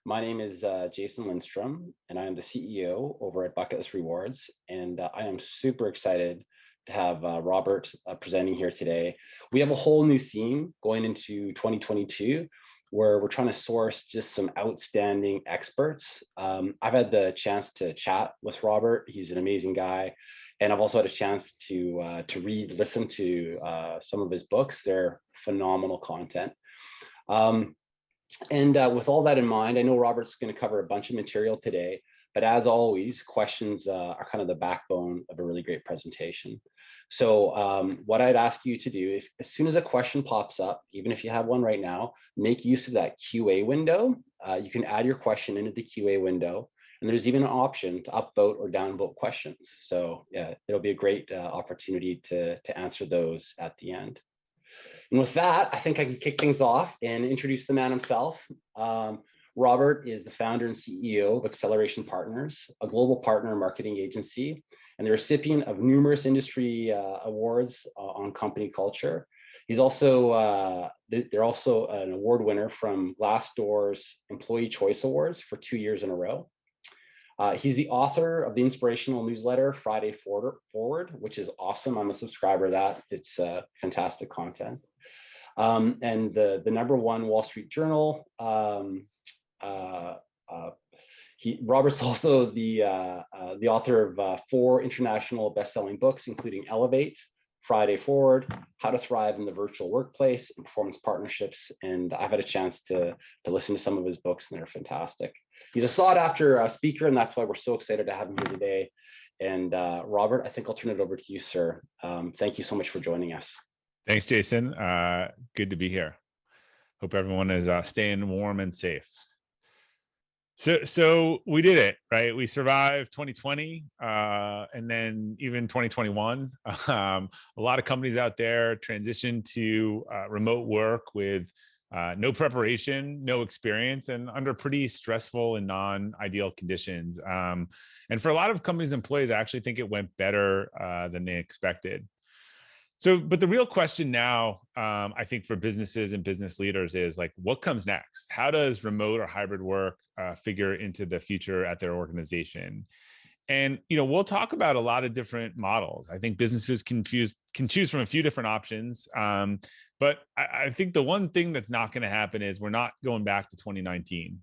My name is Jason Lindstrom, and I am the CEO over at Bucketless Rewards. And I am super excited to have Robert presenting here today. We have a whole new theme going into 2022 where we're trying to source just some outstanding experts. I've had the chance to chat with Robert. He's an amazing guy. And I've also had a chance to listen to some of his books. They're phenomenal content. And with all that in mind, I know Robert's going to cover a bunch of material today, but as always, questions are kind of the backbone of a really great presentation. So what I'd ask you to do, if as soon as a question pops up, even if you have one right now, make use of that QA window. You can add your question into the QA window, and there's even an option to upvote or downvote questions. So yeah, it'll be a great opportunity to answer those at the end. And with that, I think I can kick things off and introduce the man himself. Robert is the founder and CEO of Acceleration Partners, a global partner marketing agency, and the recipient of numerous industry awards on company culture. He's also, they're also an award winner from Glassdoor's Employee Choice Awards for 2 years in a row. He's the author of the inspirational newsletter Friday Forward, which is awesome. I'm a subscriber to that. It's fantastic content. And the #1 Wall Street Journal. Robert's also the author of 4 international best-selling books, including Elevate, Friday Forward, How to Thrive in the Virtual Workplace, and Performance Partnerships. And I've had a chance to listen to some of his books, and they're fantastic. He's a sought-after speaker, and that's why we're so excited to have him here today. And Robert, I think I'll turn it over to you, sir. Thank you so much for joining us. Thanks, Jason. Good to be here. Hope everyone is staying warm and safe. So we did it, right? We survived 2020 and then even 2021. A lot of companies out there transitioned to remote work with no preparation, no experience, and under pretty stressful and non-ideal conditions. And for a lot of companies' employees, I actually think it went better than they expected. So, but the real question now, I think for businesses and business leaders is like, what comes next? How does remote or hybrid work figure into the future at their organization? And, we'll talk about a lot of different models. I think businesses can choose from a few different options. But I think the one thing that's not going to happen is we're not going back to 2019.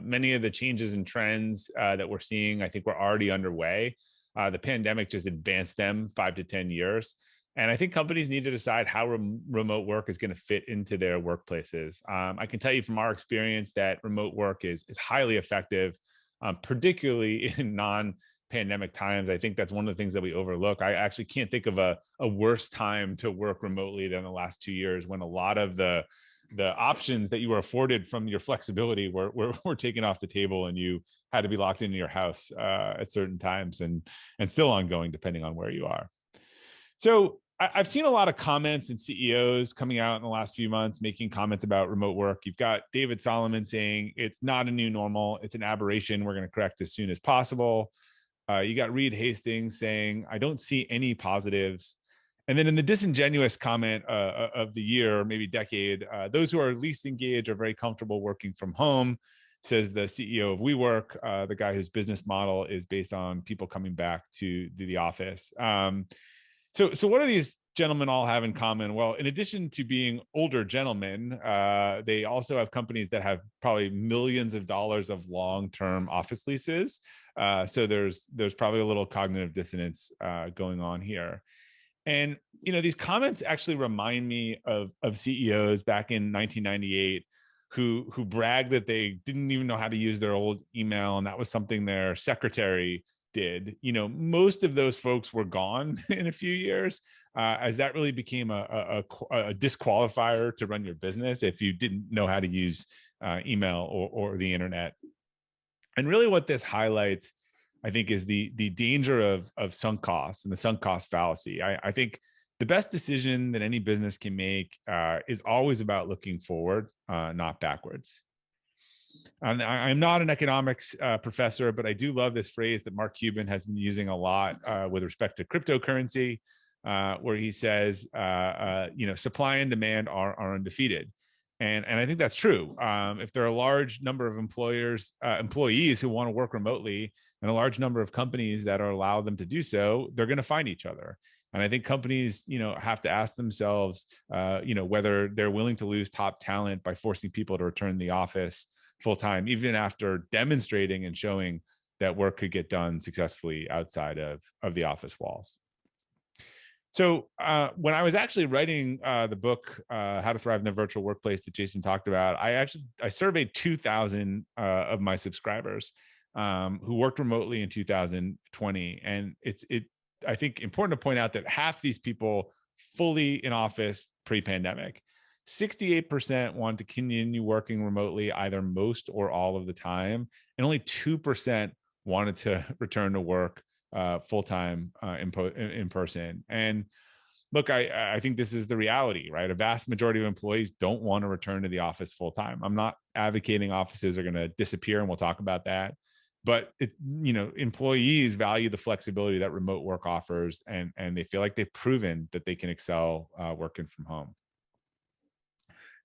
Many of the changes and trends that we're seeing, I think, were already underway. The pandemic just advanced them 5 to 10 years. And I think companies need to decide how remote work is going to fit into their workplaces. I can tell you from our experience that remote work is highly effective, particularly in non-pandemic times. I think that's one of the things that we overlook. I actually can't think of a worse time to work remotely than the last 2 years, when a lot of the options that you were afforded from your flexibility were taken off the table, and you had to be locked into your house at certain times, and still ongoing depending on where you are. So I've seen a lot of comments and CEOs coming out in the last few months making comments about remote work. You've got David Solomon saying it's not a new normal, it's an aberration we're going to correct as soon as possible. You got Reed Hastings saying, I don't see any positives. And then in the disingenuous comment of the year, maybe decade, those who are least engaged are very comfortable working from home, says the CEO of WeWork, the guy whose business model is based on people coming back to the office. So what do these gentlemen all have in common? Well, in addition to being older gentlemen, they also have companies that have probably millions of dollars of long-term office leases. So there's probably a little cognitive dissonance going on here. And these comments actually remind me of CEOs back in 1998 who bragged that they didn't even know how to use their old email, and that was something their secretary did. Most of those folks were gone in a few years, as that really became a disqualifier to run your business if you didn't know how to use email or the internet. And really what this highlights, I think, is the danger of sunk costs and the sunk cost fallacy. I think the best decision that any business can make is always about looking forward, not backwards. And I'm not an economics professor, but I do love this phrase that Mark Cuban has been using a lot with respect to cryptocurrency, where he says, supply and demand are undefeated. And I think that's true. If there are a large number of employees who want to work remotely, and a large number of companies that are allow them to do so, they're going to find each other. And I think companies, have to ask themselves, whether they're willing to lose top talent by forcing people to return to the office full time, even after demonstrating and showing that work could get done successfully outside of the office walls. So when I was actually writing the book, How to Thrive in the Virtual Workplace that Jason talked about, I surveyed 2,000 of my subscribers who worked remotely in 2020, and I think important to point out that half these people fully in office pre-pandemic. 68% want to continue working remotely either most or all of the time, and only 2% wanted to return to work full-time in person. And look, I think this is the reality, right? A vast majority of employees don't want to return to the office full-time. I'm not advocating offices are going to disappear, and we'll talk about that. But employees value the flexibility that remote work offers, and they feel like they've proven that they can excel working from home.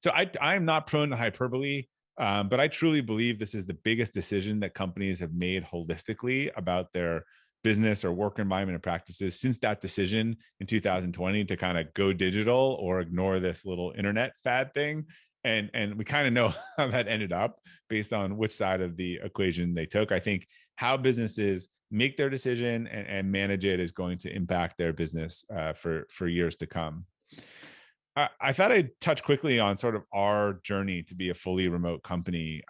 So I'm not prone to hyperbole, but I truly believe this is the biggest decision that companies have made holistically about their business or work environment and practices since that decision in 2020 to kind of go digital or ignore this little internet fad thing. And we kind of know how that ended up based on which side of the equation they took. I think how businesses make their decision and manage it is going to impact their business for years to come. I thought I'd touch quickly on sort of our journey to be a fully remote company,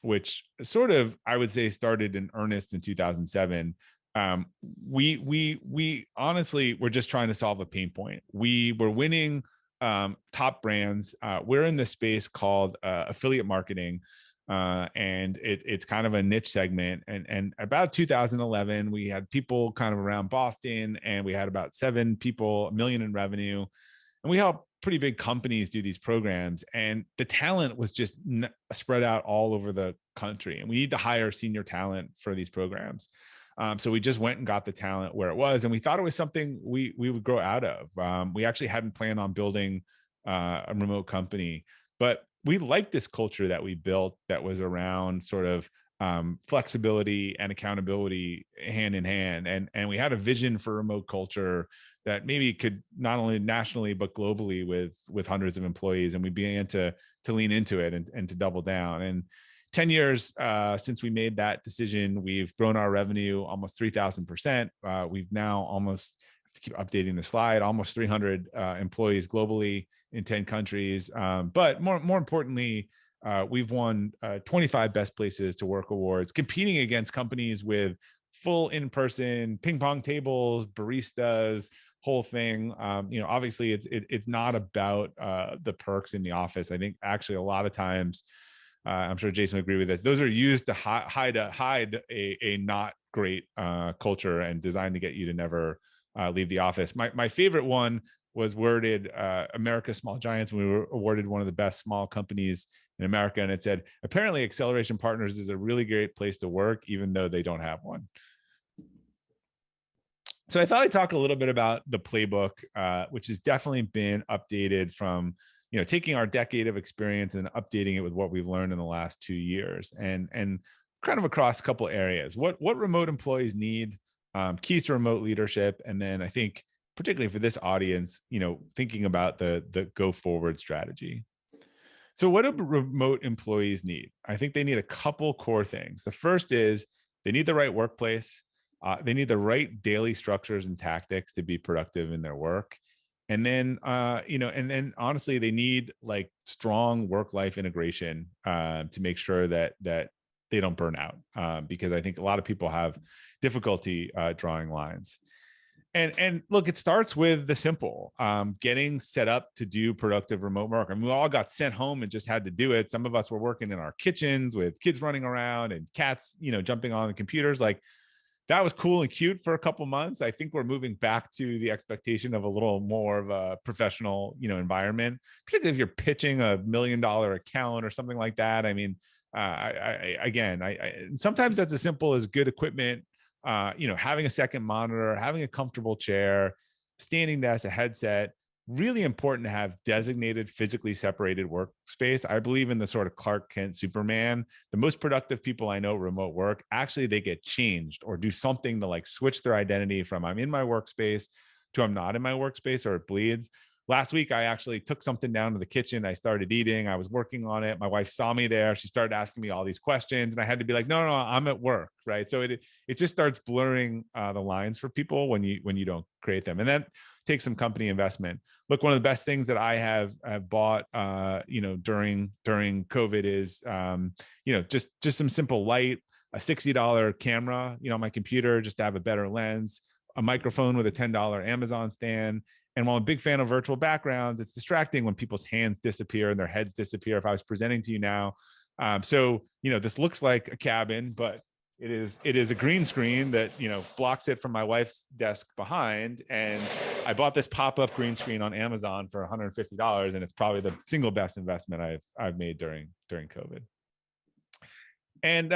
which sort of, I would say, started in earnest in 2007. We honestly were just trying to solve a pain point. We were winning top brands. We're in this space called affiliate marketing, and it's kind of a niche segment. And about 2011, we had people kind of around Boston, and we had about 7 people, $1 million in revenue. And we help pretty big companies do these programs, and the talent was just spread out all over the country, and we need to hire senior talent for these programs. So we just went and got the talent where it was, and we thought it was something we would grow out of. We actually hadn't planned on building a remote company, but we liked this culture that we built that was around sort of flexibility and accountability hand in hand. And we had a vision for remote culture that maybe could not only nationally, but globally with hundreds of employees. And we began to lean into it and to double down. And 10 years since we made that decision, we've grown our revenue almost 3,000%. We've now almost, to keep updating the slide, almost 300 employees globally in 10 countries. But more importantly, we've won 25 Best Places to Work awards, competing against companies with full in-person ping pong tables, baristas, whole thing. Obviously it's not about the perks in the office. I think actually a lot of times, I'm sure Jason would agree with this, those are used to hide a not great culture and designed to get you to never leave the office. My favorite one was worded America's Small Giants. We were awarded one of the best small companies in America, and it said, apparently Acceleration Partners is a really great place to work, even though they don't have one. So I thought I'd talk a little bit about the playbook, which has definitely been updated from, taking our decade of experience and updating it with what we've learned in the last 2 years, and kind of across a couple areas. What remote employees need, keys to remote leadership, and then I think particularly for this audience, thinking about the go forward strategy. So what do remote employees need? I think they need a couple core things. The first is they need the right workplace. They need the right daily structures and tactics to be productive in their work. And then, and then honestly, they need like strong work-life integration to make sure that they don't burn out, because I think a lot of people have difficulty drawing lines. And look, it starts with the simple, getting set up to do productive remote work. I mean, we all got sent home and just had to do it. Some of us were working in our kitchens with kids running around and cats, jumping on the computers. Like, that was cool and cute for a couple months. I think we're moving back to the expectation of a little more of a professional, environment, particularly if you're pitching $1 million account or something like that. I mean, sometimes that's as simple as good equipment, having a second monitor, having a comfortable chair, standing desk, a headset. really important to have designated, physically separated workspace. I believe in the sort of Clark Kent Superman. The most productive people I know remote work, actually they get changed or do something to like switch their identity from I'm in my workspace to I'm not in my workspace, or it bleeds. Last week, I actually took something down to the kitchen. I started eating. I was working on it. My wife saw me there. She started asking me all these questions, and I had to be like, "No, no, I'm at work." Right. So it just starts blurring the lines for people when you don't create them, and that takes some company investment. Look, one of the best things that I have bought, during COVID is, just some simple light, a $60 camera, on my computer, just to have a better lens, a microphone with a $10 Amazon stand. And while I'm a big fan of virtual backgrounds, it's distracting when people's hands disappear and their heads disappear if I was presenting to you now. This looks like a cabin, but it is a green screen that, blocks it from my wife's desk behind. And I bought this pop-up green screen on Amazon for $150, and it's probably the single best investment I've made during COVID. And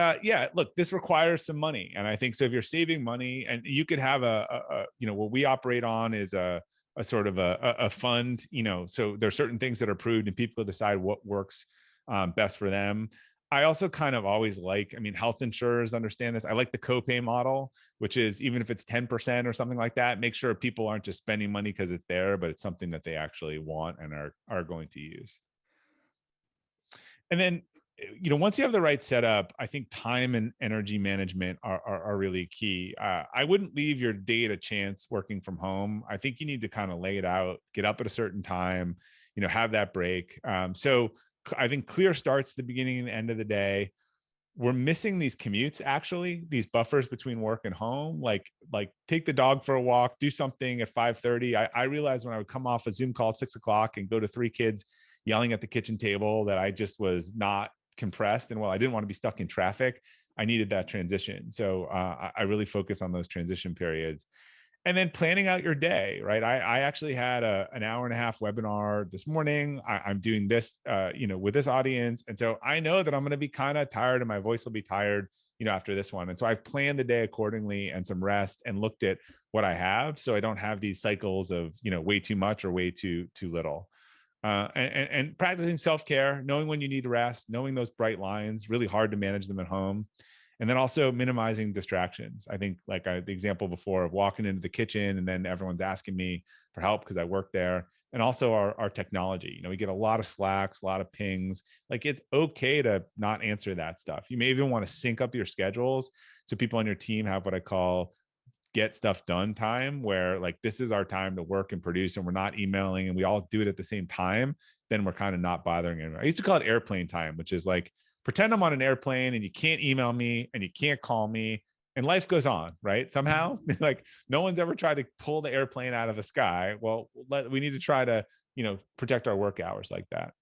look, this requires some money. And I think so if you're saving money, and you could have what we operate on is a sort of a fund, so there are certain things that are approved and people decide what works best for them. I also kind of always health insurers understand this. I like the copay model, which is even if it's 10% or something like that, make sure people aren't just spending money because it's there, but it's something that they actually want and are going to use. And then, once you have the right setup, I think time and energy management are really key. I wouldn't leave your day to chance working from home. I think you need to kind of lay it out, get up at a certain time, have that break. So I think clear starts at the beginning and the end of the day. We're missing these commutes, actually, these buffers between work and home, like take the dog for a walk, do something at 5:30. I realized when I would come off a Zoom call at 6 o'clock and go to 3 kids yelling at the kitchen table that I just was not compressed. And while I didn't want to be stuck in traffic, I needed that transition. So I really focus on those transition periods. And then planning out your day, right? I actually had an hour and a half webinar this morning. I'm doing this, with this audience. And so I know that I'm going to be kind of tired and my voice will be tired, after this one. And so I've planned the day accordingly and some rest and looked at what I have. So I don't have these cycles of, way too much or way too little. And practicing self-care, knowing when you need to rest, knowing those bright lines, really hard to manage them at home. And then also minimizing distractions. I think the example before of walking into the kitchen and then everyone's asking me for help because I work there. And also our technology, we get a lot of Slacks, a lot of pings. Like, it's okay to not answer that stuff. You may even want to sync up your schedules so people on your team have what I call get stuff done time, where this is our time to work and produce and we're not emailing and we all do it at the same time. Then we're kind of not bothering anyone. I used to call it airplane time, which is pretend I'm on an airplane and you can't email me and you can't call me and life goes on, right? Somehow, no one's ever tried to pull the airplane out of the sky. Well, we need to try to, protect our work hours like that.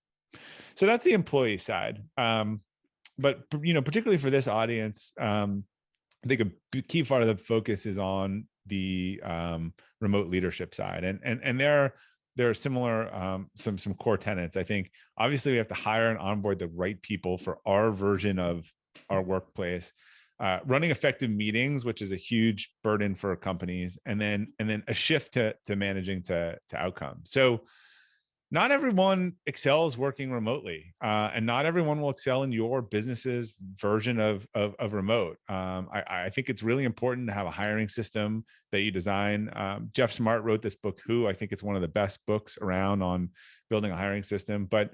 So that's the employee side. But particularly for this audience, I think a key part of the focus is on the remote leadership side, and there are similar some core tenets. I think obviously we have to hire and onboard the right people for our version of our workplace. Running effective meetings, which is a huge burden for companies, and then a shift to managing to outcomes. So not everyone excels working remotely, and not everyone will excel in your business's version of remote. I think it's really important to have a hiring system that you design. Jeff Smart wrote this book, Who. I think it's one of the best books around on building a hiring system. But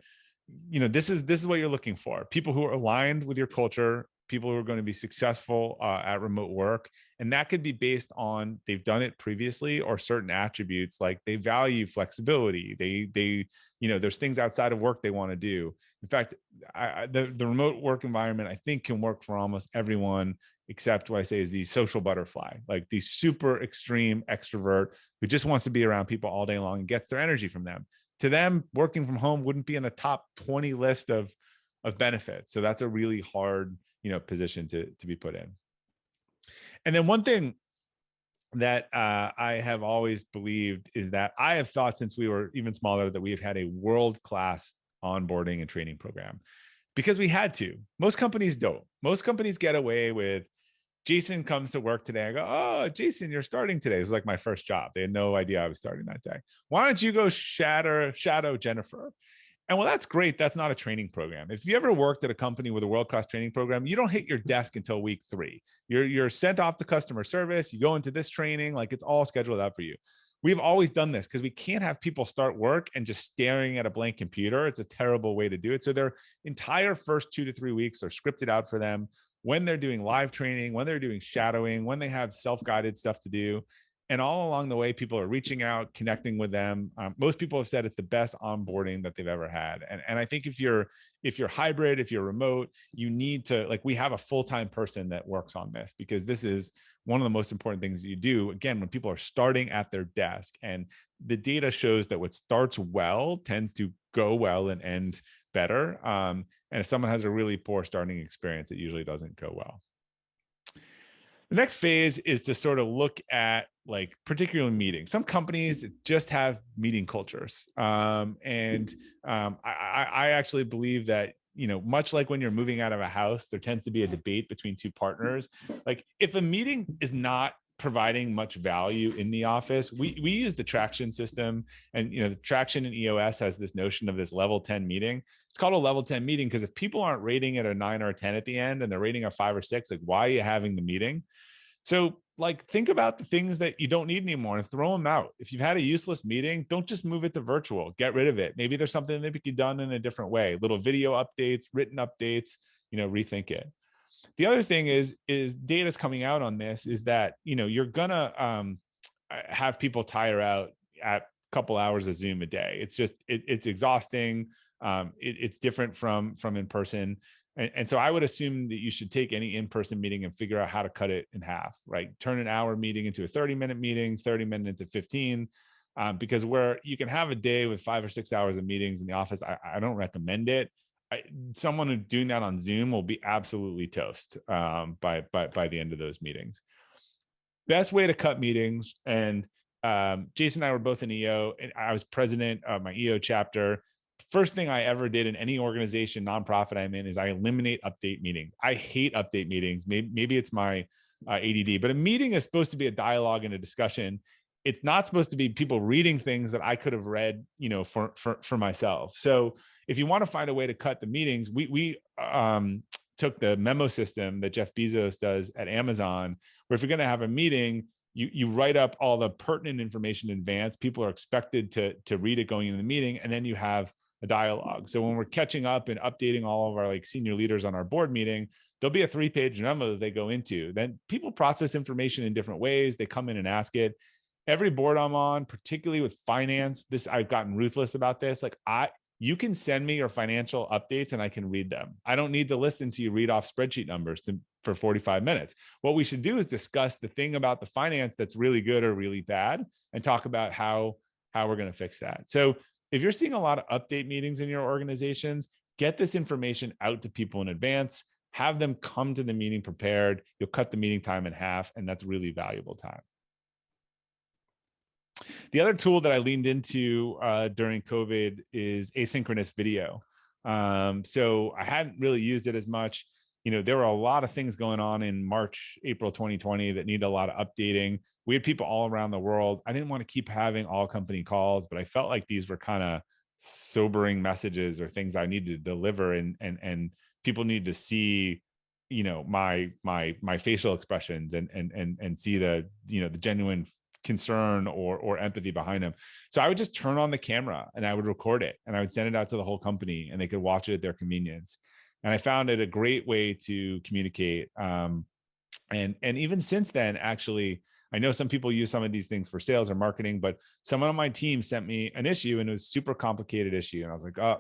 this is what you're looking for: people who are aligned with your culture, people who are going to be successful at remote work. And that could be based on they've done it previously or certain attributes, like they value flexibility. They there's things outside of work they want to do. In fact, the remote work environment, I think, can work for almost everyone, except what I say is the social butterfly, like the super extreme extrovert who just wants to be around people all day long and gets their energy from them. To them, working from home wouldn't be in the top 20 list of benefits. So that's a really hard position to be put in. And then one thing that I have always believed is that I have thought since we were even smaller that we have had a world-class onboarding and training program, because we had to. Most companies don't. Most companies get away with Jason comes to work today. I go, oh, Jason, you're starting today. It's like my first job. They had no idea I was starting that day. Why don't you go shadow Jennifer? And well, that's great. That's not a training program. If you ever worked at a company with a world-class training program, you don't hit your desk until week 3. You're sent off to customer service. You go into this training, like it's all scheduled out for you. We've always done this because we can't have people start work and just staring at a blank computer. It's a terrible way to do it. So their entire first 2 to 3 weeks are scripted out for them when they're doing live training, when they're doing shadowing, when they have self-guided stuff to do. And all along the way, people are reaching out, connecting with them. Most people have said it's the best onboarding that they've ever had. And I think if you're hybrid, if you're remote, you need to, like, we have a full-time person that works on this, because this is one of the most important things that you do. Again, when people are starting at their desk, and the data shows that what starts well tends to go well and end better. And if someone has a really poor starting experience, it usually doesn't go well. The next phase is to sort of look at, like, particular meetings. Some companies just have meeting cultures. I actually believe that, you know, much like when you're moving out of a house, there tends to be a debate between 2 partners. Like, if a meeting is not providing much value in the office, we use the Traction system, and, you know, the Traction in EOS has this notion of this level 10 meeting. It's called a level 10 meeting because if people aren't rating it a 9 or a 10 at the end, and they're rating a 5 or 6, like, why are you having the meeting? So, like, think about the things that you don't need anymore and throw them out. If you've had a useless meeting, don't just move it to virtual. Get rid of it. Maybe there's something that could be done in a different way. Little video updates, written updates, you know, rethink it. The other thing is data's coming out on this, is that, you know, you're gonna have people tire out at a couple hours of Zoom a day. It's just, it's exhausting. It's different from in person. And so I would assume that you should take any in-person meeting and figure out how to cut it in half, right? Turn an hour meeting into a 30-minute meeting, 30 minutes into 15, because where you can have a day with 5 or 6 hours of meetings in the office, I don't recommend it. Someone who's doing that on Zoom will be absolutely toast by the end of those meetings. Best way to cut meetings, and Jason and I were both in EO, and I was president of my EO chapter. First thing I ever did in any organization, nonprofit I'm in, is I eliminate update meetings. I hate update meetings. Maybe it's my ADD, but a meeting is supposed to be a dialogue and a discussion. It's not supposed to be people reading things that I could have read, you know, for myself. So if you want to find a way to cut the meetings, we took the memo system that Jeff Bezos does at Amazon, where if you're going to have a meeting, you write up all the pertinent information in advance. People are expected to read it going into the meeting, and then you have a dialogue. So when we're catching up and updating all of our, like, senior leaders on our board meeting, there'll be a 3-page memo that they go into. Then people process information in different ways. They come in and ask it. Every board I'm on, particularly with finance, I've gotten ruthless about this. Like, you can send me your financial updates and I can read them. I don't need to listen to you read off spreadsheet numbers for 45 minutes. What we should do is discuss the thing about the finance that's really good or really bad, and talk about how we're going to fix that. So if you're seeing a lot of update meetings in your organizations, get this information out to people in advance, have them come to the meeting prepared. You'll cut the meeting time in half, and that's really valuable time. The other tool that I leaned into during COVID is asynchronous video. So I hadn't really used it as much. You know, there were a lot of things going on in March, April 2020 that needed a lot of updating. We had people all around the world. I didn't want to keep having all company calls, but I felt like these were kind of sobering messages or things I needed to deliver, and people need to see, you know, my facial expressions and see the, you know, the genuine concern or empathy behind them. So I would just turn on the camera and I would record it, and I would send it out to the whole company, and they could watch it at their convenience. And I found it a great way to communicate. And even since then, actually, I know some people use some of these things for sales or marketing, but someone on my team sent me an issue, and it was a super complicated issue. And I was like, oh,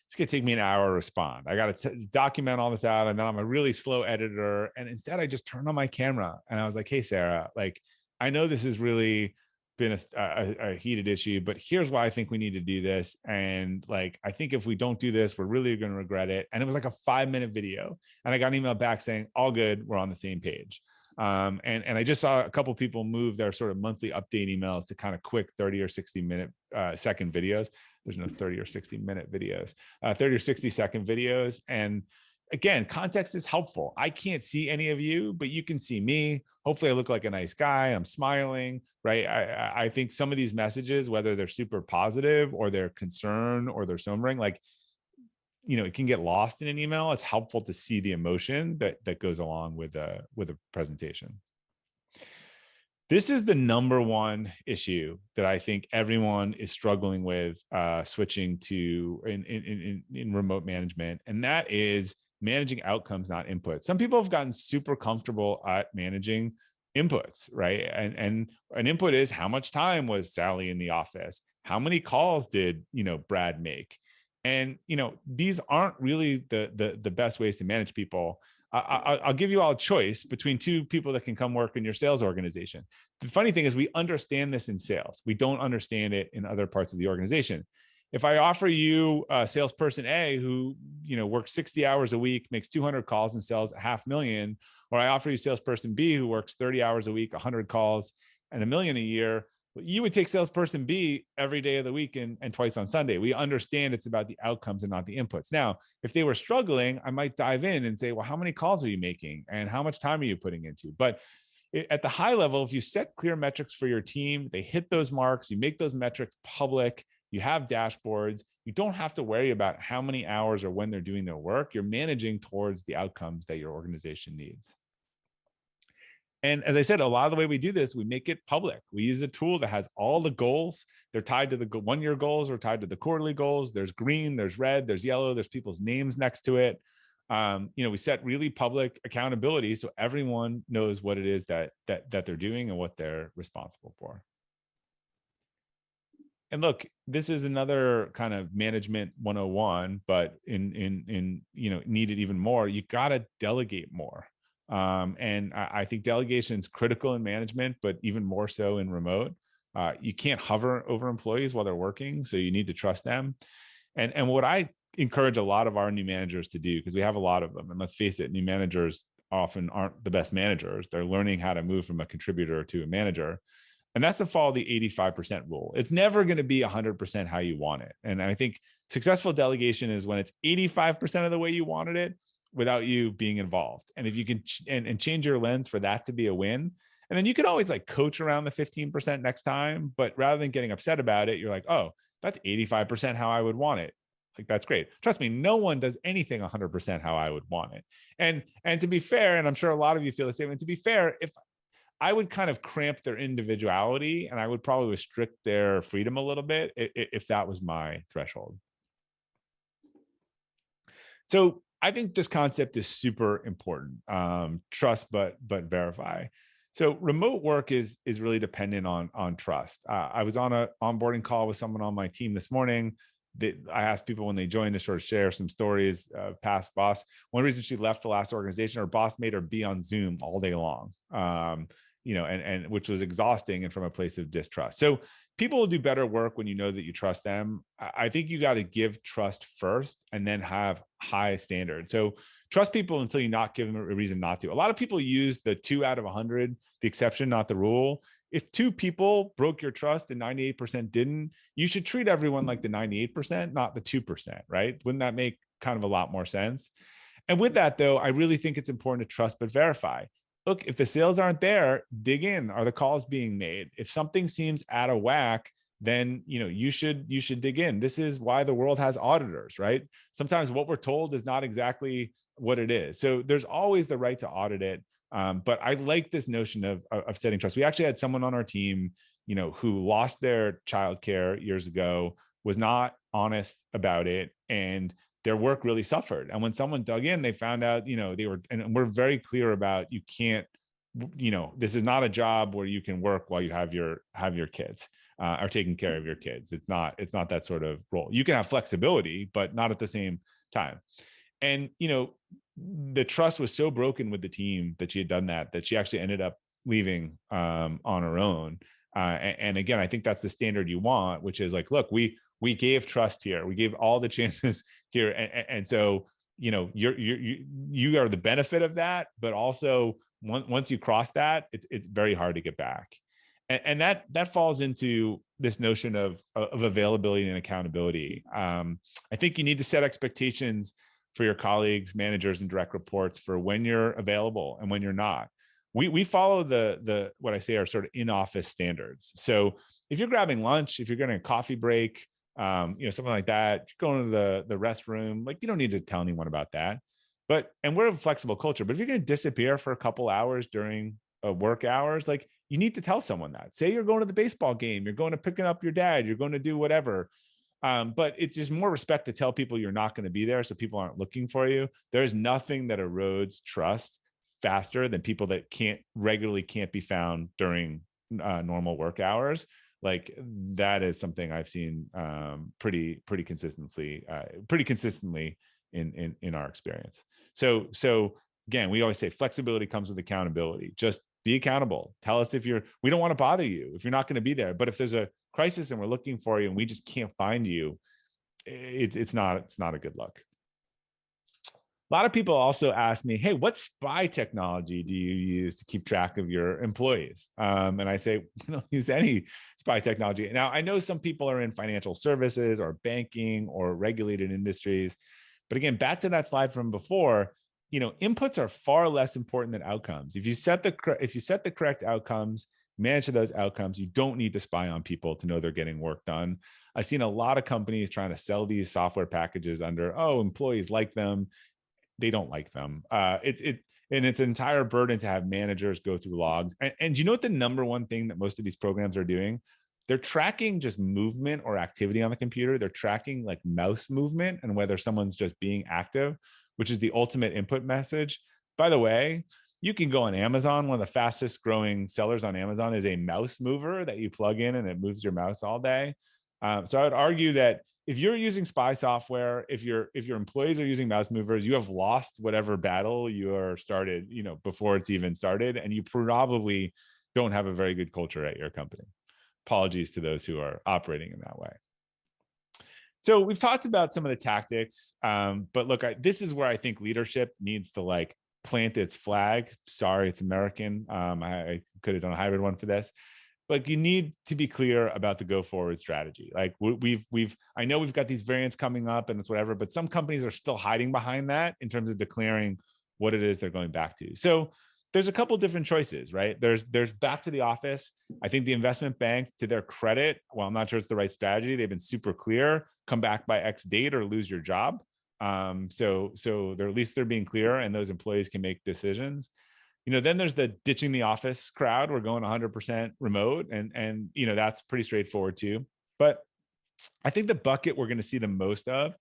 it's going to take me an hour to respond. I got to document all this out. And then I'm a really slow editor. And instead I just turned on my camera and I was like, hey, Sarah, like, I know this has really been a heated issue, but here's why I think we need to do this. And, like, I think if we don't do this, we're really going to regret it. And it was like a 5-minute video. And I got an email back saying, all good, we're on the same page. And I just saw a couple of people move their sort of monthly update emails to kind of quick 30 or 60 minute second videos. There's no 30 or 60 minute videos, 30 or 60 second videos. And again, context is helpful. I can't see any of you, but you can see me. Hopefully I look like a nice guy. I'm smiling, right? I think some of these messages, whether they're super positive or they're concern or they're sobering, like, it can get lost in an email. It's helpful to see the emotion that goes along with a presentation. This is the number one issue that I think everyone is struggling with switching to in remote management, and that is managing outcomes, not inputs. Some people have gotten super comfortable at managing inputs, right? And an input is, how much time was Sally in the office? How many calls did Brad make? And these aren't really the best ways to manage people. I'll give you all a choice between two people that can come work in your sales organization. The funny thing is, we understand this in sales. We don't understand it in other parts of the organization. If I offer you a salesperson A who works 60 hours a week, makes 200 calls and sells $500,000, or I offer you salesperson B who works 30 hours a week, 100 calls and $1 million a year, you would take salesperson B every day of the week and twice on Sunday. We understand it's about the outcomes and not the inputs. Now, if they were struggling, I might dive in and say, well, how many calls are you making and how much time are you putting into? But at the high level, if you set clear metrics for your team, they hit those marks, you make those metrics public, you have dashboards, you don't have to worry about how many hours or when they're doing their work. You're managing towards the outcomes that your organization needs. And as I said, a lot of the way we do this, we make it public. We use a tool that has all the goals. They're tied to the 1-year goals or tied to the quarterly goals. There's green, there's red, there's yellow, there's people's names next to it. We set really public accountability so everyone knows what it is that they're doing and what they're responsible for. And look, this is another kind of management 101, but in needed even more. You got to delegate more. And I think delegation is critical in management, but even more so in remote. You can't hover over employees while they're working, so you need to trust them. And what I encourage a lot of our new managers to do, because we have a lot of them, and let's face it, new managers often aren't the best managers. They're learning how to move from a contributor to a manager. And that's to follow the 85% rule. It's never going to be 100% how you want it. And I think successful delegation is when it's 85% of the way you wanted it, without you being involved. And if you can and change your lens for that to be a win, and then you can always like coach around the 15% next time, but rather than getting upset about it, you're like, oh, that's 85% how I would want it. Like, that's great. Trust me, no one does anything 100% how I would want it. And to be fair, and I'm sure a lot of you feel the same, and to be fair, if I would kind of cramp their individuality and I would probably restrict their freedom a little bit if that was my threshold. So I think this concept is super important. Trust, but verify. So remote work is really dependent on trust. I was on an onboarding call with someone on my team this morning. I asked people when they joined to sort of share some stories of past boss. One reason she left the last organization, her boss made her be on Zoom all day long, and which was exhausting and from a place of distrust. So people will do better work when you know that you trust them. I think you got to give trust first and then have high standards. So trust people until you not give them a reason not to. A lot of people use the 2 out of 100, the exception, not the rule. If 2 people broke your trust and 98% didn't, you should treat everyone like the 98%, not the 2%, right? Wouldn't that make kind of a lot more sense? And with that, though, I really think it's important to trust but verify. Look, if the sales aren't there, dig in. Are the calls being made? If something seems out of whack, then you should dig in. This is why the world has auditors, right? Sometimes what we're told is not exactly what it is. So there's always the right to audit it. But I like this notion of setting trust. We actually had someone on our team, who lost their childcare years ago, was not honest about it, and their work really suffered. And when someone dug in, they found out, and we're very clear about, you can't, this is not a job where you can work while you have your kids, or taking care of your kids. It's not that sort of role. You can have flexibility, but not at the same time. And, the trust was so broken with the team that she had done that she actually ended up leaving on her own. And again, I think that's the standard you want, which is like, look, we gave trust here. We gave all the chances here. And so, you are the benefit of that, but also once you cross that, it's very hard to get back. And that falls into this notion of availability and accountability. I think you need to set expectations for your colleagues, managers, and direct reports for when you're available and when you're not. We follow the what I say are sort of in-office standards. So if you're grabbing lunch, if you're getting a coffee break, something like that, going to the restroom, like you don't need to tell anyone about that. And we're a flexible culture, but if you're going to disappear for a couple hours during work hours, like you need to tell someone that. Say you're going to the baseball game, you're going to picking up your dad, you're going to do whatever. But it's just more respect to tell people you're not going to be there so people aren't looking for you. There's nothing that erodes trust faster than people that can't be found during normal work hours. Like that is something I've seen pretty consistently in our experience. So again, we always say flexibility comes with accountability. Just be accountable. Tell us we don't want to bother you if you're not going to be there. But if there's a crisis and we're looking for you and we just can't find you, it's not a good look. A lot of people also ask me, hey, what spy technology do you use to keep track of your employees? And I say, don't use any spy technology. Now, I know some people are in financial services or banking or regulated industries. But again, back to that slide from before, inputs are far less important than outcomes. If you set the correct outcomes, manage those outcomes, you don't need to spy on people to know they're getting work done. I've seen a lot of companies trying to sell these software packages under, employees like them. They don't like them. And it's an entire burden to have managers go through logs. And you know what the number one thing that most of these programs are doing? They're tracking just movement or activity on the computer. They're tracking like mouse movement and whether someone's just being active, which is the ultimate input message. By the way, you can go on Amazon. One of the fastest growing sellers on Amazon is a mouse mover that you plug in and it moves your mouse all day. So I would argue that if you're using spy software, if your employees are using mouse movers, you have lost whatever battle you are started, before it's even started, and you probably don't have a very good culture at your company. Apologies to those who are operating in that way. So we've talked about some of the tactics, but look, this is where I think leadership needs to plant its flag. Sorry, it's American. I could have done a hybrid one for this. Like you need to be clear about the go forward strategy. Like I know we've got these variants coming up and it's whatever, but some companies are still hiding behind that in terms of declaring what it is they're going back to. So there's a couple different choices, right? There's back to the office. I think the investment banks, to their credit, well, I'm not sure it's the right strategy. They've been super clear, come back by X date or lose your job. So they're at least they're being clear and those employees can make decisions. Then there's the ditching the office crowd. We're going 100% remote and that's pretty straightforward too. But I think the bucket we're going to see the most of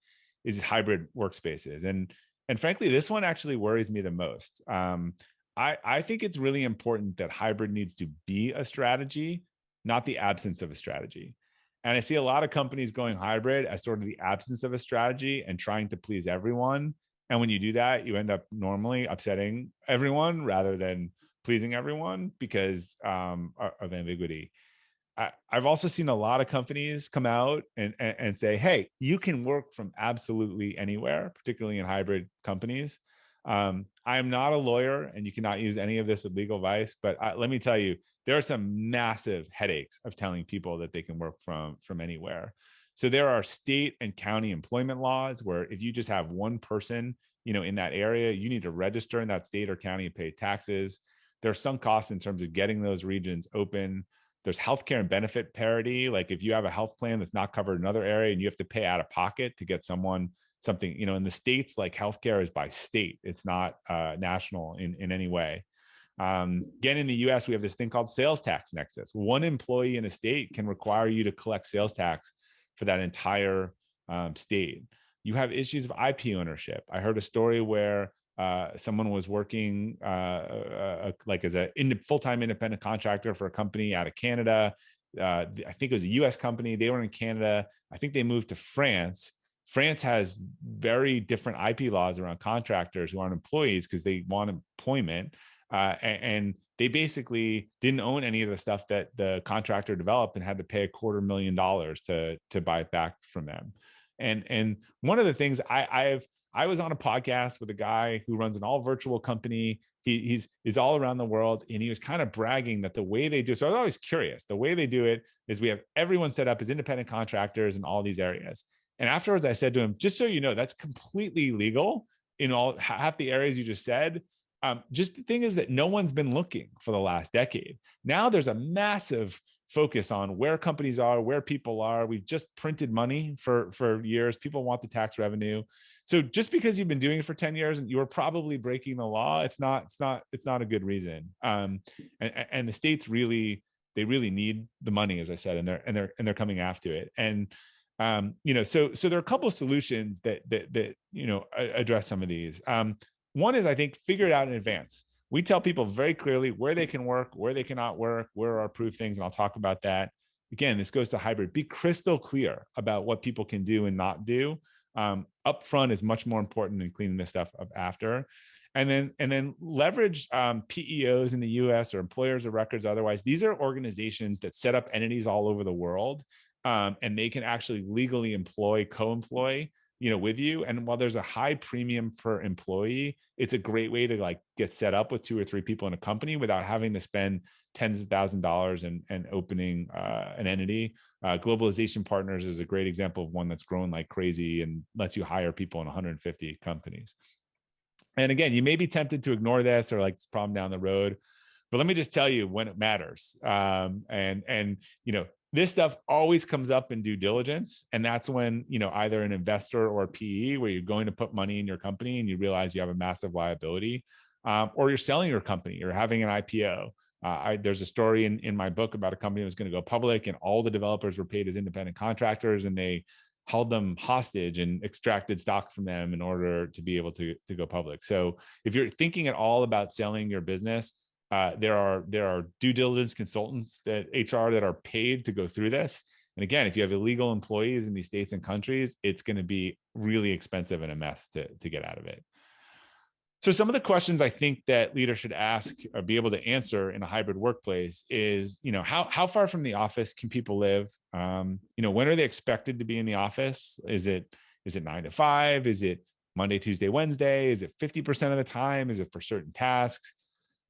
is hybrid workspaces. And frankly, this one actually worries me the most. I think it's really important that hybrid needs to be a strategy, not the absence of a strategy. And I see a lot of companies going hybrid as sort of the absence of a strategy and trying to please everyone. And when you do that, you end up normally upsetting everyone rather than pleasing everyone because of ambiguity. I've also seen a lot of companies come out and say, hey, you can work from absolutely anywhere, particularly in hybrid companies. I am not a lawyer and you cannot use any of this as legal advice, but let me tell you, there are some massive headaches of telling people that they can work from anywhere. So there are state and county employment laws where if you just have one person, in that area, you need to register in that state or county and pay taxes. There are some costs in terms of getting those regions open. There's healthcare and benefit parity. Like if you have a health plan that's not covered in another area and you have to pay out of pocket to get something, in the States, like healthcare is by state. It's not national in any way. Again, in the US, we have this thing called sales tax nexus. One employee in a state can require you to collect sales tax for that entire state. You have issues of IP ownership. I heard a story where someone was working like as a full-time independent contractor for a company out of Canada. I think it was a US company. They were in Canada. I think they moved to France. France has very different IP laws around contractors who aren't employees because they want employment. And they basically didn't own any of the stuff that the contractor developed and had to pay $250,000 to buy it back from them. And one of the things I was on a podcast with a guy who runs an all virtual company. He's all around the world, and he was kind of bragging that the way they do. So I was always curious. The way they do it is we have everyone set up as independent contractors in all these areas. And afterwards, I said to him, just so you know, that's completely legal in all half the areas you just said. Just the thing is that no one's been looking for the last decade. Now there's a massive focus on where companies are, where people are. We've just printed money for years. People want the tax revenue. So just because you've been doing it for 10 years and you were probably breaking the law, it's not a good reason. And the states really need the money, as I said, and they're coming after it. And so there are a couple of solutions that address some of these. One is, I think, figure it out in advance. We tell people very clearly where they can work, where they cannot work, where are approved things, and I'll talk about that. Again, this goes to hybrid. Be crystal clear about what people can do and not do. Upfront is much more important than cleaning this stuff up after. And then leverage PEOs in the US or employers of records otherwise. These are organizations that set up entities all over the world, and they can actually legally employ, co-employ with you. And while there's a high premium per employee, it's a great way to get set up with 2 or 3 people in a company without having to spend tens of thousands of dollars and opening an entity. Globalization Partners is a great example of one that's growing like crazy and lets you hire people in 150 companies. And again, you may be tempted to ignore this or this problem down the road, but let me just tell you when it matters. This stuff always comes up in due diligence. And that's when, either an investor or a PE, where you're going to put money in your company and you realize you have a massive liability, or you're selling your company, you're having an IPO. There's a story in my book about a company that was going to go public, and all the developers were paid as independent contractors, and they held them hostage and extracted stock from them in order to be able to go public. So if you're thinking at all about selling your business, there are due diligence consultants that HR that are paid to go through this. And again, if you have illegal employees in these states and countries, it's going to be really expensive and a mess to get out of it. So some of the questions I think that leaders should ask or be able to answer in a hybrid workplace is, how far from the office can people live? When are they expected to be in the office? Is it 9 to 5? Is it Monday, Tuesday, Wednesday? Is it 50% of the time? Is it for certain tasks?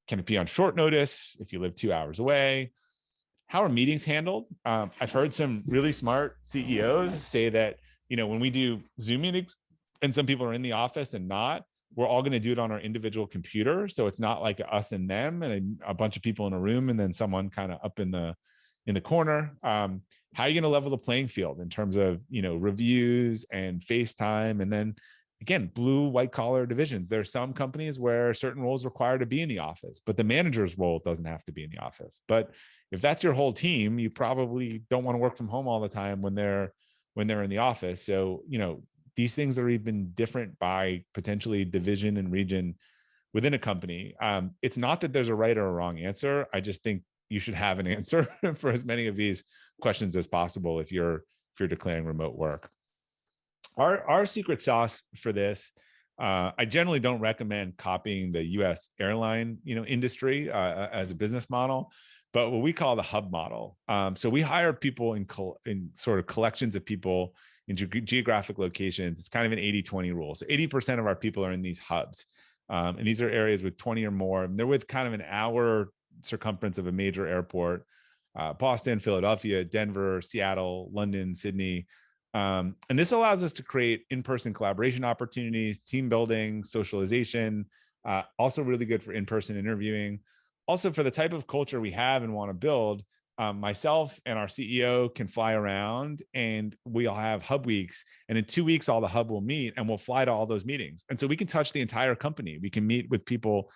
Can it be on short notice if you live 2 hours away? How are meetings handled? I've heard some really smart CEOs say that, when we do Zoom meetings and some people are in the office and not, we're all going to do it on our individual computer. So it's not like us and them and a bunch of people in a room and then someone kind of up in the corner. How are you going to level the playing field in terms of, reviews and FaceTime? And then again, blue, white collar divisions. There are some companies where certain roles require to be in the office, but the manager's role doesn't have to be in the office. But if that's your whole team, you probably don't want to work from home all the time when they're in the office. So, these things are even different by potentially division and region within a company. It's not that there's a right or a wrong answer. I just think you should have an answer for as many of these questions as possible if you're declaring remote work. Our secret sauce for this, I generally don't recommend copying the U.S. airline, industry as a business model, but what we call the hub model. So we hire people in sort of collections of people in geographic locations. It's kind of an 80-20 rule. So 80% of our people are in these hubs, and these are areas with 20 or more. And they're with kind of an hour circumference of a major airport: Boston, Philadelphia, Denver, Seattle, London, Sydney. And this allows us to create in-person collaboration opportunities, team building, socialization, also really good for in-person interviewing. Also, for the type of culture we have and want to build, myself and our CEO can fly around and we'll have hub weeks. And in 2 weeks, all the hub will meet and we'll fly to all those meetings. And so we can touch the entire company. We can meet with people,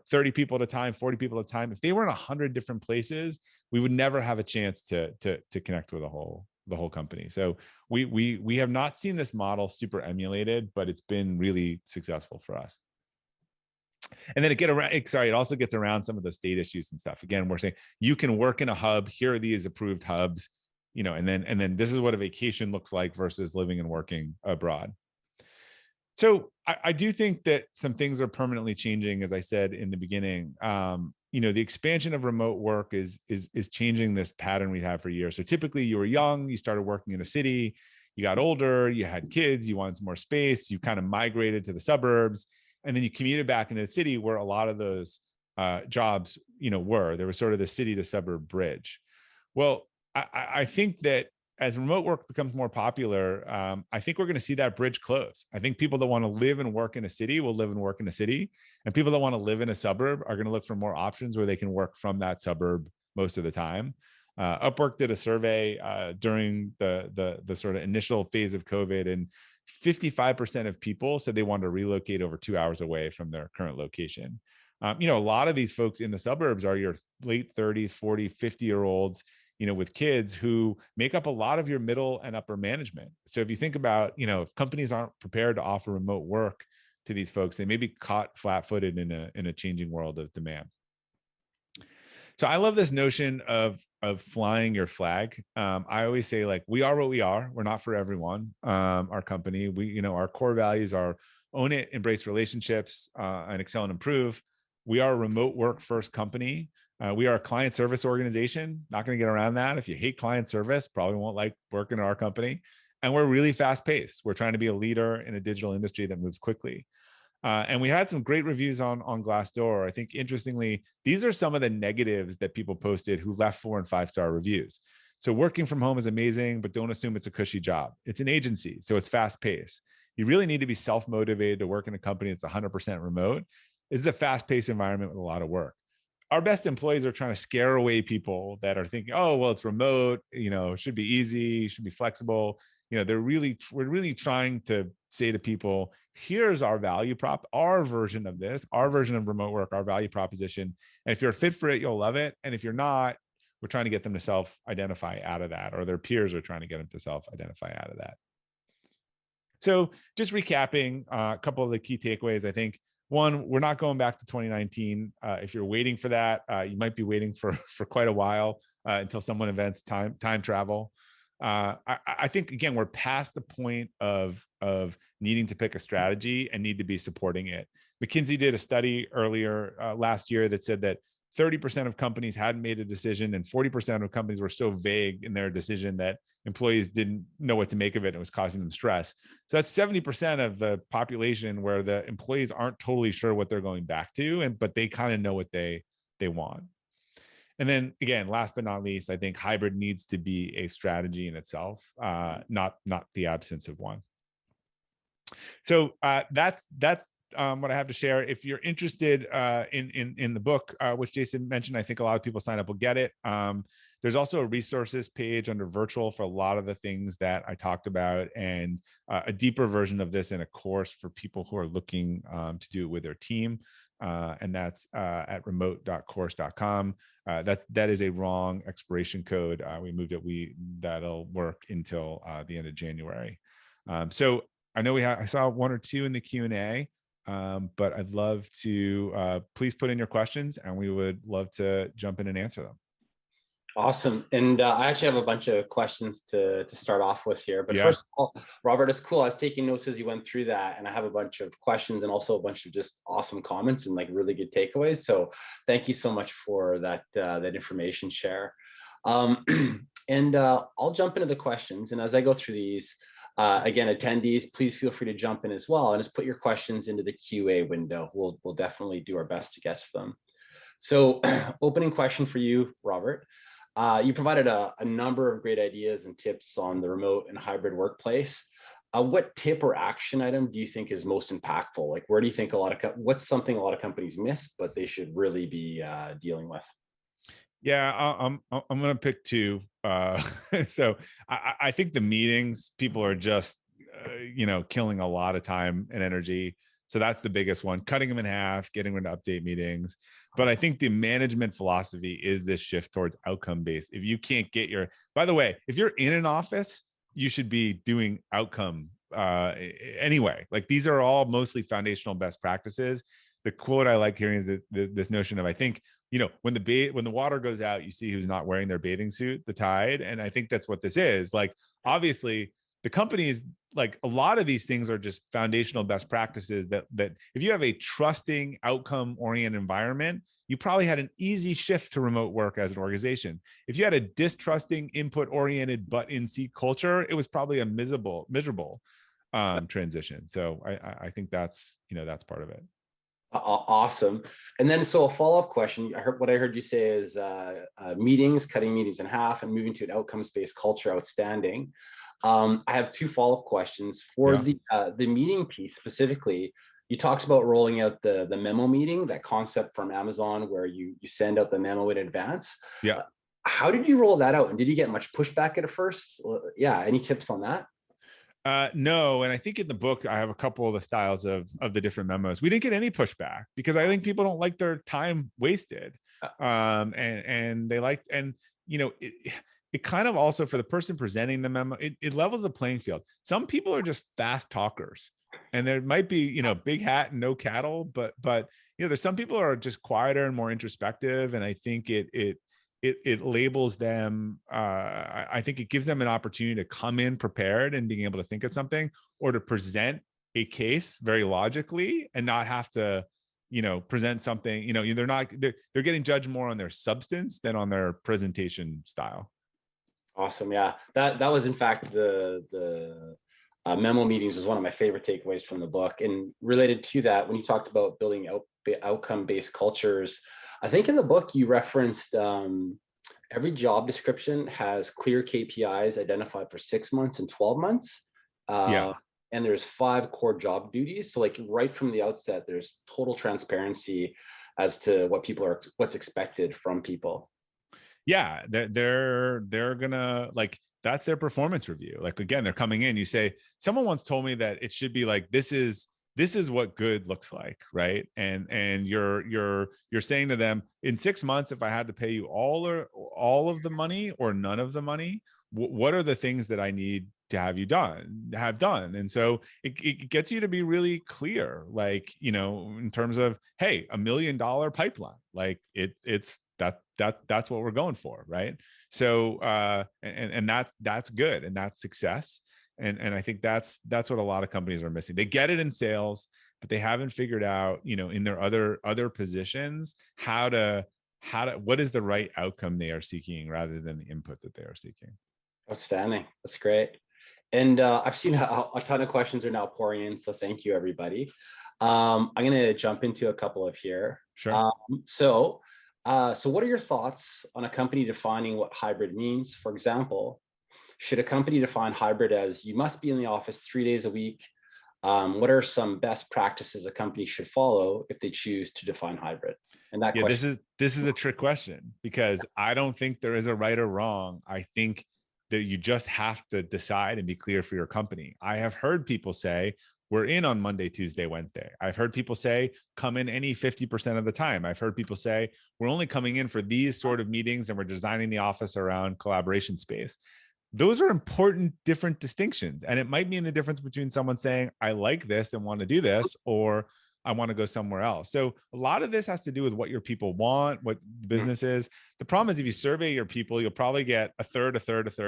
30 people at a time, 40 people at a time. If they were in 100 different places, we would never have a chance to connect with the whole company. So we have not seen this model super emulated, but it's been really successful for us. And then it also gets around some of those state issues and stuff. Again, we're saying you can work in a hub. Here are these approved hubs, and then this is what a vacation looks like versus living and working abroad. So I do think that some things are permanently changing, as I said in the beginning. The expansion of remote work is changing this pattern we've had for years. So typically you were young, you started working in a city, you got older, you had kids, you wanted some more space, you kind of migrated to the suburbs, and then you commuted back into the city where a lot of those jobs, were. There was sort of the city to suburb bridge. Well, I think that as remote work becomes more popular, I think we're going to see that bridge close. I think people that want to live and work in a city will live and work in a city, and people that want to live in a suburb are going to look for more options where they can work from that suburb most of the time. Upwork did a survey during the sort of initial phase of COVID, and 55% of people said they wanted to relocate over 2 hours away from their current location. A lot of these folks in the suburbs are your late 30s, 40, 50-year-olds, with kids who make up a lot of your middle and upper management. So if you think about, if companies aren't prepared to offer remote work to these folks, they may be caught flat-footed in a changing world of demand. So I love this notion of flying your flag. I always say, like, we are what we are. We're not for everyone. Our company, our core values are own it, embrace relationships, and excel and improve. We are a remote work first company. We are a client service organization. Not going to get around that. If you hate client service, probably won't like working at our company. And we're really fast paced. We're trying to be a leader in a digital industry that moves quickly. And we had some great reviews on Glassdoor. I think, interestingly, these are some of the negatives that people posted who left 4- and 5-star reviews. So working from home is amazing, but don't assume it's a cushy job. It's an agency, so it's fast paced. You really need to be self-motivated to work in a company that's 100% remote. This is a fast-paced environment with a lot of work. Our best employees are trying to scare away people that are thinking, oh, well, it's remote, it should be easy, should be flexible. We're really trying to say to people, here's our value prop, our version of this, our version of remote work, our value proposition. And if you're fit for it, you'll love it. And if you're not, we're trying to get them to self-identify out of that, or their peers are trying to get them to self-identify out of that. So just recapping a couple of the key takeaways, I think. One, we're not going back to 2019. If you're waiting for that, you might be waiting for quite a while until someone invents time travel. I think, again, we're past the point of needing to pick a strategy and need to be supporting it. McKinsey did a study earlier last year that said that 30% of companies hadn't made a decision, and 40% of companies were so vague in their decision that employees didn't know what to make of it, and it was causing them stress. So that's 70% of the population where the employees aren't totally sure what they're going back to, but they kind of know what they want. And then, again, last but not least, I think hybrid needs to be a strategy in itself, not the absence of one. So that's what I have to share. If you're interested in the book, which Jason mentioned, I think a lot of people sign up will get it. There's also a resources page under virtual for a lot of the things that I talked about, and a deeper version of this in a course for people who are looking to do it with their team. And that's at remote.course.com. That is a wrong expiration code. We moved it. That'll work until the end of January. So I know I saw one or two in the Q&A, but I'd love to please put in your questions, and we would love to jump in and answer them. Awesome. And I actually have a bunch of questions to start off with here. But Yeah. First of all, Robert, it's cool. I was taking notes as you went through that, and I have a bunch of questions and also a bunch of just awesome comments and like really good takeaways. So thank you so much for that information share. And I'll jump into the questions. And as I go through these, again, attendees, please feel free to jump in as well and just put your questions into the QA window. We'll definitely do our best to get to them. So opening question for you, Robert. You provided a number of great ideas and tips on the remote and hybrid workplace. What tip or action item do you think is most impactful? Like, where do you think what's something a lot of companies miss, but they should really be dealing with? Yeah, I'm going to pick two. So I think the meetings, people are just, killing a lot of time and energy. So that's the biggest one, cutting them in half, getting rid of update meetings. But I think the management philosophy is this shift towards outcome-based. If you can't get by the way, if you're in an office, you should be doing outcome anyway. Like, these are all mostly foundational best practices. The quote I like hearing is this notion of, I think, when the water goes out, you see who's not wearing their bathing suit, the tide. And I think that's what this is. Like, obviously, the companies, like, a lot of these things are just foundational best practices that if you have a trusting, outcome-oriented environment, you probably had an easy shift to remote work as an organization. If you had a distrusting, input-oriented, butt-in-seat culture, it was probably a miserable transition. So I think that's part of it. Awesome. And then, so a follow-up question. What I heard you say is meetings, cutting meetings in half, and moving to an outcomes-based culture. Outstanding. I have two follow-up questions for Yeah. the meeting piece specifically. You talked about rolling out the memo meeting, that concept from Amazon where you send out the memo in advance. Yeah. How did you roll that out, and did you get much pushback at first? Yeah, any tips on that? No, and I think in the book I have a couple of the styles of the different memos. We didn't get any pushback because I think people don't like their time wasted, and they like, and you know it kind of also, for the person presenting the memo, it levels the playing field. Some people are just fast talkers, and there might be, you know, big hat and no cattle, but you know, there's some people who are just quieter and more introspective, and I think it labels them. I think it gives them an opportunity to come in prepared and being able to think of something, or to present a case very logically and not have to, you know, present something. You know, they're getting judged more on their substance than on their presentation style. Awesome. Yeah, that was in fact the memo meetings was one of my favorite takeaways from the book. And related to that, when you talked about building outcome-based cultures, I think in the book you referenced every job description has clear KPIs identified for 6 months and 12 months. Yeah. And there's 5 core job duties. So like right from the outset, there's total transparency as to what's expected from people. Yeah, they're gonna, like, that's their performance review. Like, again, they're coming in, you say, someone once told me that it should be like, this is what good looks like, right? And you're saying to them, in 6 months, if I had to pay you all of the money or none of the money, what are the things that I need to have done? And so it gets you to be really clear, like, you know, in terms of, hey, $1 million pipeline, like it's that's what we're going for, right? So and that's good, and that's success. And I think that's what a lot of companies are missing. They get it in sales, but they haven't figured out, you know, in their other positions, how to what is the right outcome they are seeking rather than the input that they are seeking. Outstanding. That's great. And I've seen a ton of questions are now pouring in, so thank you, everybody. I'm going to jump into a couple of here. Sure. So what are your thoughts on a company defining what hybrid means? For example, should a company define hybrid as you must be in the office 3 days a week? What are some best practices a company should follow if they choose to define hybrid? And that question, this is a trick question, because I don't think there is a right or wrong. I think that you just have to decide and be clear for your company. I have heard people say, we're in on Monday, Tuesday, Wednesday. I've heard people say, come in any 50% of the time. I've heard people say, we're only coming in for these sort of meetings and we're designing the office around collaboration space. Those are important, different distinctions. And it might mean the difference between someone saying, I like this and want to do this, or I want to go somewhere else. So a lot of this has to do with what your people want, what business is. The problem is, if you survey your people, you'll probably get a third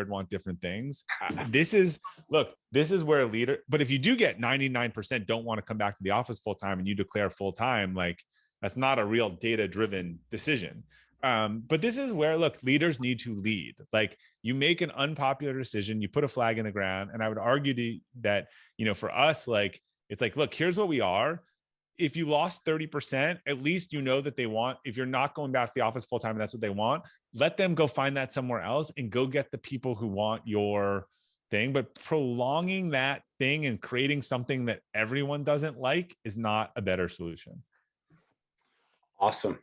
want different things. This is where a leader, but if you do get 99% don't want to come back to the office full time and you declare full time, like, that's not a real data-driven decision. But this is where, look, leaders need to lead. Like, you make an unpopular decision, you put a flag in the ground. And I would argue that, you know, for us, like, it's like, look, here's what we are. If you lost 30%, at least you know that they want, if you're not going back to the office full time and that's what they want, let them go find that somewhere else and go get the people who want your thing. But prolonging that thing and creating something that everyone doesn't like is not a better solution. Awesome.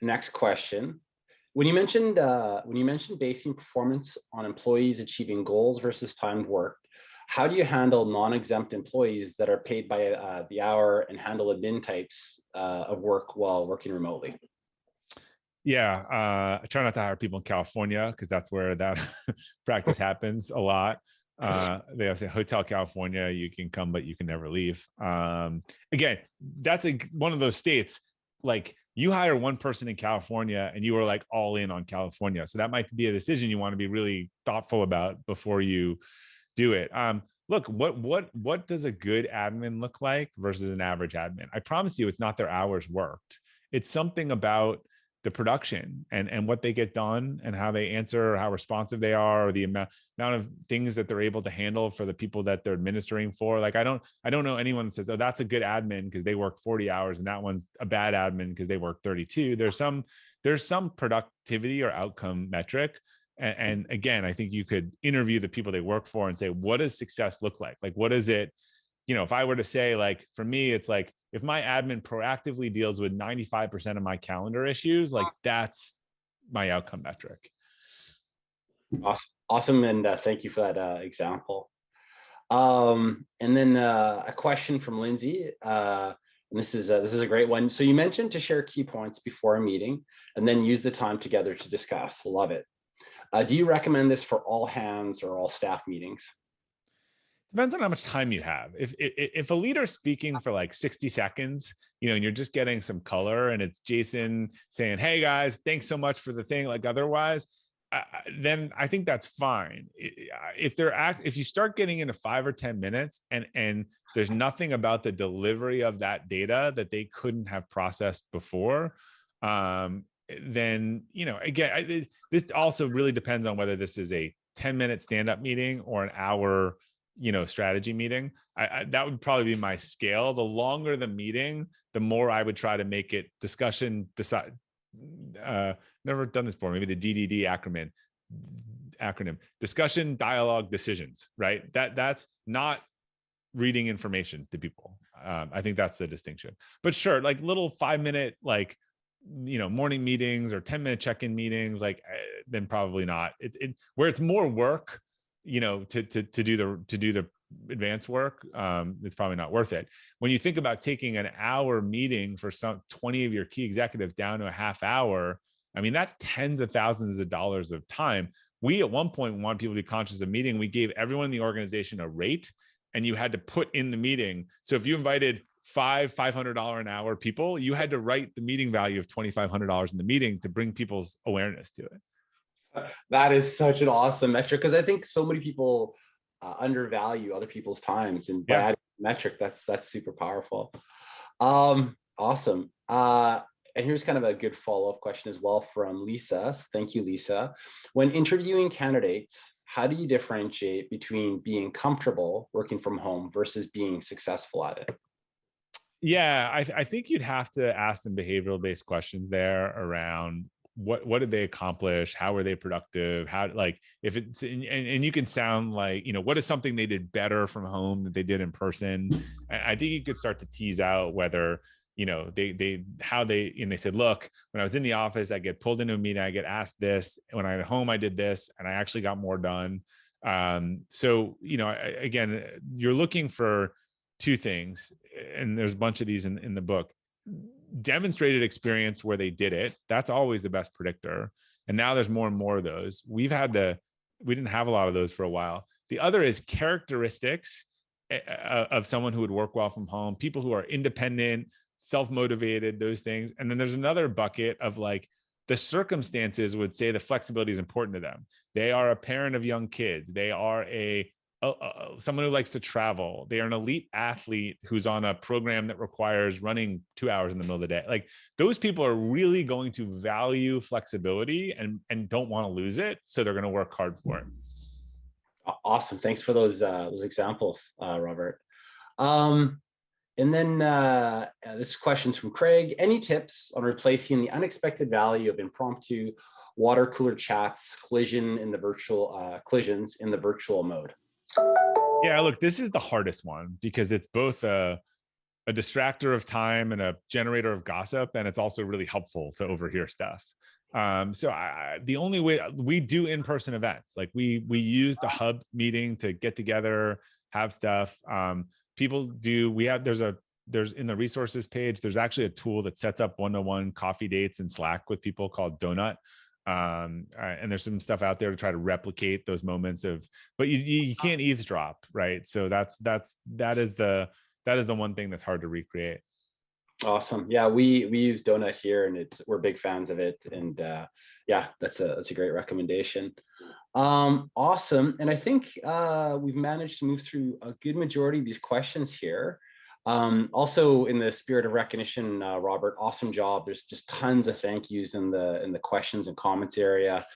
Next question. When you mentioned basing performance on employees achieving goals versus timed work, how do you handle non-exempt employees that are paid by the hour and handle admin types of work while working remotely? Yeah, I try not to hire people in California because that's where that practice happens a lot. They have say Hotel California, you can come, but you can never leave. Again, that's one of those states, like, you hire one person in California and you are like all in on California. So that might be a decision you want to be really thoughtful about before you do it. Look, what does a good admin look like versus an average admin? I promise you, it's not their hours worked. It's something about the production and what they get done and how they answer, how responsive they are, or the amount of things that they're able to handle for the people that they're administering for. Like I don't know anyone that says, oh, that's a good admin because they work 40 hours and that one's a bad admin because they work 32. There's some productivity or outcome metric. And again, I think you could interview the people they work for and say, what does success look like? Like, what is it? If I were to say, like, for me, it's like, if my admin proactively deals with 95% of my calendar issues, like that's my outcome metric. Awesome. And thank you for that example. And then a question from Lindsay. And this is a great one. So you mentioned to share key points before a meeting and then use the time together to discuss. Love it. Do you recommend this for all hands or all staff meetings? Depends on how much time you have. If a leader's speaking for like 60 seconds, and you're just getting some color and it's Jason saying, hey guys, thanks so much for the thing, like otherwise, then I think that's fine. If you start getting into 5 or 10 minutes and there's nothing about the delivery of that data that they couldn't have processed before, then, again, this also really depends on whether this is a 10-minute stand-up meeting or an hour, strategy meeting. That would probably be my scale. The longer the meeting, the more I would try to make it discussion, never done this before, maybe the DDD acronym, discussion, dialogue, decisions, right? That's not reading information to people. I think that's the distinction. But sure, like little 5-minute, like, morning meetings or 10-minute check-in meetings, like, then probably not. Where it's more work, to do the advanced work, it's probably not worth it. When you think about taking an hour meeting for some 20 of your key executives down to a half hour, I mean, that's tens of thousands of dollars of time. We at one point wanted people to be conscious of meeting. We gave everyone in the organization a rate, and you had to put in the meeting. So if you invited $500 an hour people, you had to write the meeting value of $2,500 in the meeting to bring people's awareness to it. That is such an awesome metric, because I think so many people undervalue other people's times, and by adding a metric, that's super powerful. Awesome. And here's kind of a good follow-up question as well from Lisa. Thank you, Lisa. When interviewing candidates, how do you differentiate between being comfortable working from home versus being successful at it? Yeah, I think you'd have to ask some behavioral-based questions there around what did they accomplish, how were they productive, how, like, if it's and you can sound like, what is something they did better from home that they did in person. I think you could start to tease out whether they said, look, when I was in the office, I get pulled into a meeting, I get asked this, when I at home I did this and I actually got more done. So again, you're looking for two things, and there's a bunch of these in the book. Demonstrated experience where they did it, that's always the best predictor, and now there's more and more of those. We didn't have a lot of those for a while. The other is characteristics of someone who would work well from home, people who are independent, self-motivated, those things. And then there's another bucket of, like, the circumstances would say the flexibility is important to them. They are a parent of young kids, they are someone who likes to travel, they are an elite athlete who's on a program that requires running 2 hours in the middle of the day. Like, those people are really going to value flexibility and don't want to lose it, so they're going to work hard for it. Awesome. Thanks for those examples, Robert. And then this question's from Craig. Any tips on replacing the unexpected value of impromptu water cooler chats, collisions in the virtual mode? Yeah, look, this is the hardest one because it's both a distractor of time and a generator of gossip, and it's also really helpful to overhear stuff. So the only way we do in-person events, like we use the hub meeting to get together, have stuff. People do, there's in the resources page, there's actually a tool that sets up one-to-one coffee dates in Slack with people called Donut. And there's some stuff out there to try to replicate those moments but you can't eavesdrop, right? So that is the one thing that's hard to recreate. Awesome. Yeah, we use Donut here, and we're big fans of it. And yeah, that's a great recommendation. Awesome. And I think we've managed to move through a good majority of these questions here. Also, in the spirit of recognition, Robert, awesome job. There's just tons of thank yous in the questions and comments area.